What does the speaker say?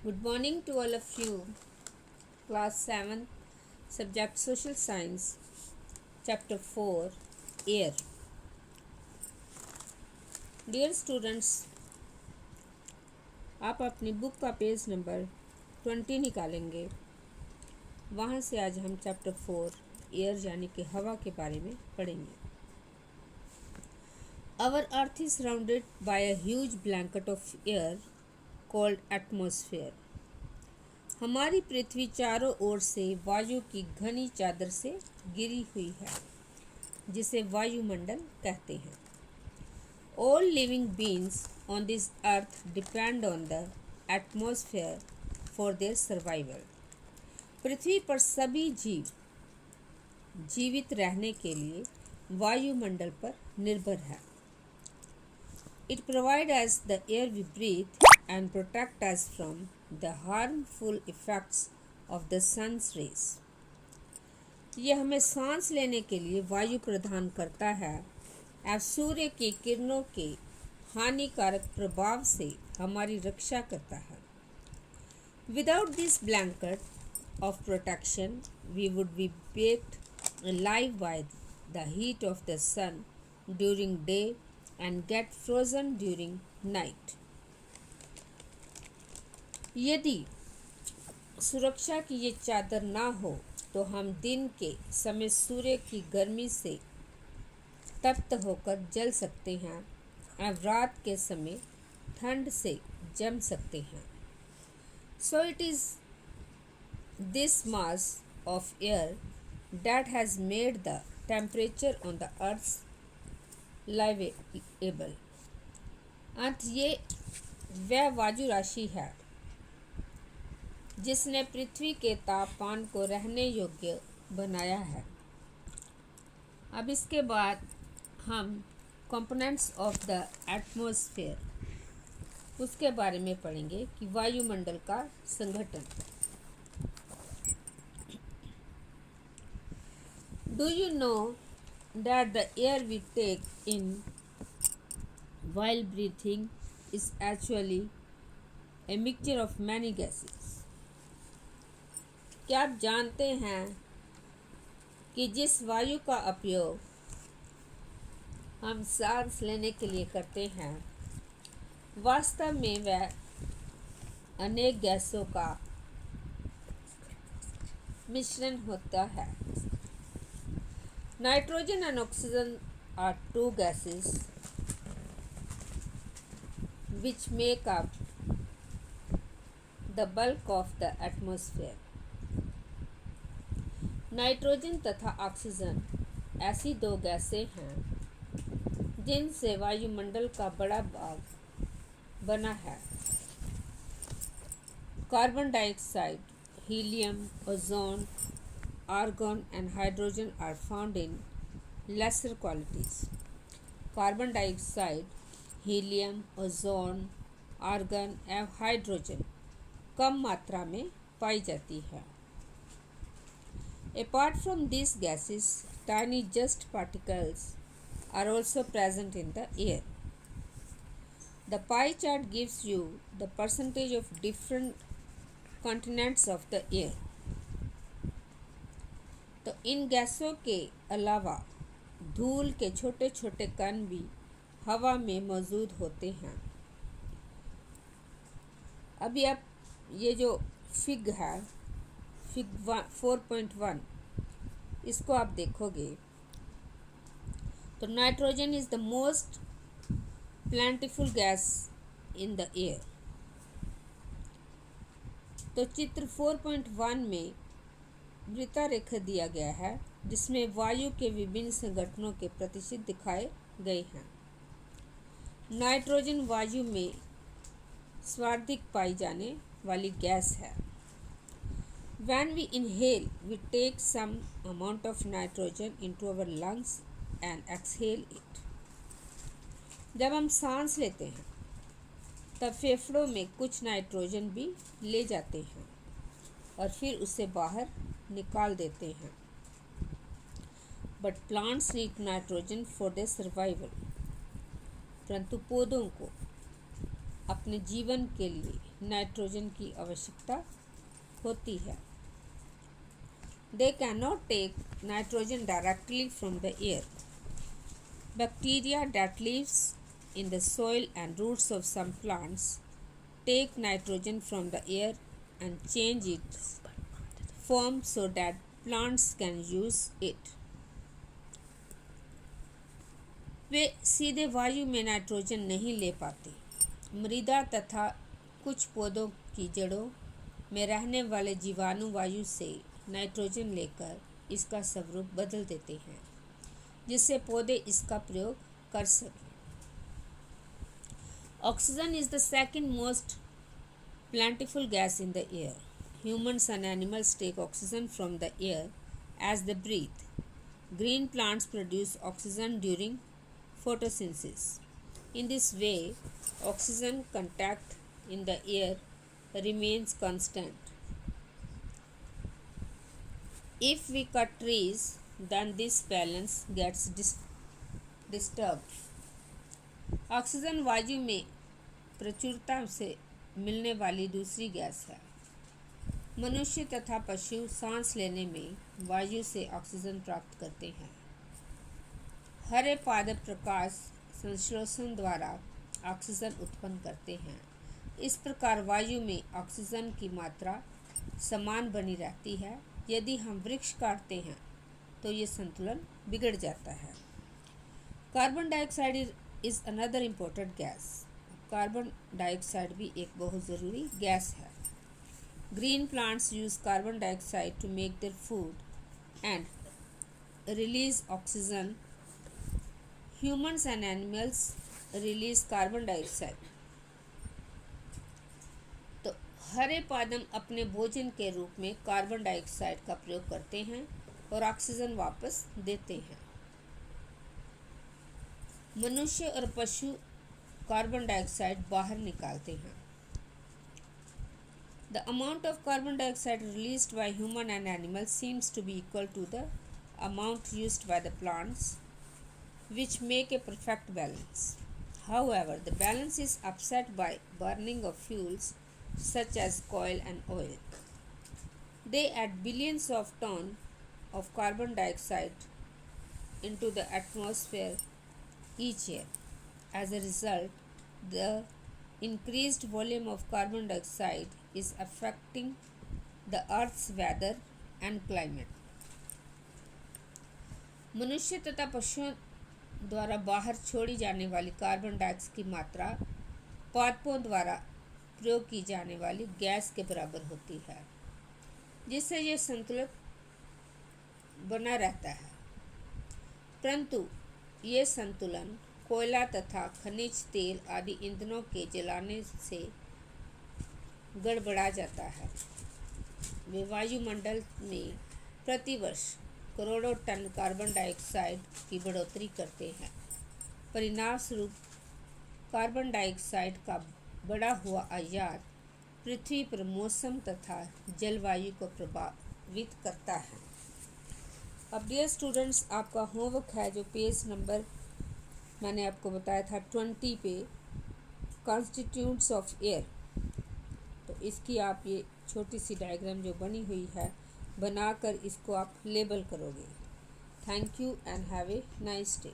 Good morning to all of you. Class 7, Subject Social Science, Chapter 4, Air. Dear students, आप अपनी book का page number 20 निकालेंगे। वहाँ से आज हम चैप्टर 4 एयर यानी कि हवा के बारे में पढ़ेंगे। Our earth is surrounded by a huge blanket of air called atmosphere. हमारी पृथ्वी चारों ओर से वायु की घनी चादर से घिरी हुई है, जिसे वायुमंडल कहते हैं। All living beings on this earth depend on the atmosphere for their survival. पृथ्वी पर सभी जीव जीवित रहने के लिए वायुमंडल पर निर्भर है। It provides us the air we breathe and protect us from the harmful effects of the sun's rays. यह हमें सांस लेने के लिए वायु प्रदान करता है और सूर्य की किरणों के हानिकारक प्रभाव से हमारी रक्षा करता है। Without this blanket of protection, we would be baked alive by the heat of the sun during day and get frozen during night. यदि सुरक्षा की ये चादर ना हो तो हम दिन के समय सूर्य की गर्मी से तप्त होकर जल सकते हैं और रात के समय ठंड से जम सकते हैं। So it is this mass of air that has made the temperature on the earth livable. अंत ये वह वायु राशि है जिसने पृथ्वी के तापमान को रहने योग्य बनाया है। अब इसके बाद हम कंपोनेंट्स ऑफ द एटमॉस्फेयर उसके बारे में पढ़ेंगे कि वायुमंडल का संगठन। Do you know that the air we take in while breathing is actually a mixture of many gases. क्या आप जानते हैं कि जिस वायु का उपयोग हम सांस लेने के लिए करते हैं वास्तव में वह अनेक गैसों का मिश्रण होता है। Nitrogen and oxygen are two gases which make up the bulk of the atmosphere. Nitrogen तथा ऑक्सीजन ऐसी दो गैसें हैं जिनसे वायुमंडल का बड़ा भाग बना है। Carbon dioxide, helium, ozone, argon and hydrogen are found in lesser quantities. Carbon dioxide, helium, ozone, argon एवं हाइड्रोजन कम मात्रा में पाई जाती है। Apart from these gases, tiny dust particles are also present in the air. The pie chart gives you the percentage of different continents of the air. तो इन गैसों के अलावा धूल के छोटे छोटे कण भी हवा में मौजूद होते हैं। अभी आप ये जो फिग है, फिग 4.1 इसको आप देखोगे तो nitrogen is the most प्लेंटिफुल gas in the air. तो चित्र 4.1 में वृत्ता रेखा दिया गया है जिसमें वायु के विभिन्न संगठनों के प्रतिशत दिखाए गए हैं। नाइट्रोजन वायु में सर्वाधिक पाई जाने वाली गैस है। When we inhale, we take some amount of nitrogen into our lungs and exhale it. जब हम सांस लेते हैं तब फेफड़ों में कुछ नाइट्रोजन भी ले जाते हैं और फिर उसे बाहर निकाल देते हैं। But plants need nitrogen for their survival. परंतु पौधों को अपने जीवन के लिए नाइट्रोजन की आवश्यकता होती है। They cannot take nitrogen directly from the air. Bacteria that lives in the soil and roots of some plants take nitrogen from the air and change its form so that plants can use it. वे सीधे वायु में nitrogen नहीं ले पाते। मृदा तथा कुछ पौधों की जड़ों में रहने वाले जीवाणु वायु से नाइट्रोजन लेकर इसका स्वरूप बदल देते हैं, जिससे पौधे इसका प्रयोग कर सकें। Oxygen is the second most plentiful gas in the air. Humans and animals take oxygen from the air as they breathe. Green plants produce oxygen during photosynthesis. In this way, oxygen content in the air remains constant. If we cut trees, then this balance gets disturbed. Oxygen वायु में प्रचुरता से मिलने वाली दूसरी gas है। मनुष्य तथा पशु सांस लेने में वायु से ऑक्सीजन प्राप्त करते हैं। हरे पादप प्रकाश संश्लेषण द्वारा ऑक्सीजन उत्पन्न करते हैं। इस प्रकार वायु में ऑक्सीजन की मात्रा समान बनी रहती है। यदि हम वृक्ष काटते हैं तो ये संतुलन बिगड़ जाता है। Carbon dioxide is another important gas. Carbon dioxide भी एक बहुत ज़रूरी गैस है। Green plants use carbon dioxide to make their food and release oxygen. Humans and animals release carbon dioxide. तो हरे पादप अपने भोजन के रूप में कार्बन डाइऑक्साइड का प्रयोग करते हैं और ऑक्सीजन वापस देते हैं। मनुष्य और पशु कार्बन डाइऑक्साइड बाहर निकालते हैं। The amount of carbon dioxide released by human and animals seems to be equal to the amount used by the plants, which make a perfect balance. However, the balance is upset by burning of fuels such as coal and oil. They add billions of tons of carbon dioxide into the atmosphere each year. As a result, the increased volume of carbon dioxide is affecting the Earth's weather and climate. मनुष्य तथा पशुओं द्वारा बाहर छोड़ी जाने वाली carbon dioxide की मात्रा पादपों द्वारा प्रयोग की जाने वाली गैस के बराबर होती है, जिससे यह संतुलन बना रहता है। परंतु ये संतुलन कोयला तथा खनिज तेल आदि ईंधनों के जलाने से गड़बड़ा जाता है। वे वायुमंडल में प्रतिवर्ष करोड़ों टन कार्बन डाइऑक्साइड की बढ़ोतरी करते हैं। परिणाम स्वरूप कार्बन डाइऑक्साइड का बढ़ा हुआ आयात पृथ्वी पर मौसम तथा जलवायु को प्रभावित करता है। अब डियर स्टूडेंट्स, आपका होमवर्क है जो पेज नंबर मैंने आपको बताया था 20 पे, कॉन्स्टिट्यूएंट्स ऑफ एयर। तो इसकी आप ये छोटी सी डायग्राम जो बनी हुई है बनाकर इसको आप लेबल करोगे। Thank you and have a nice day.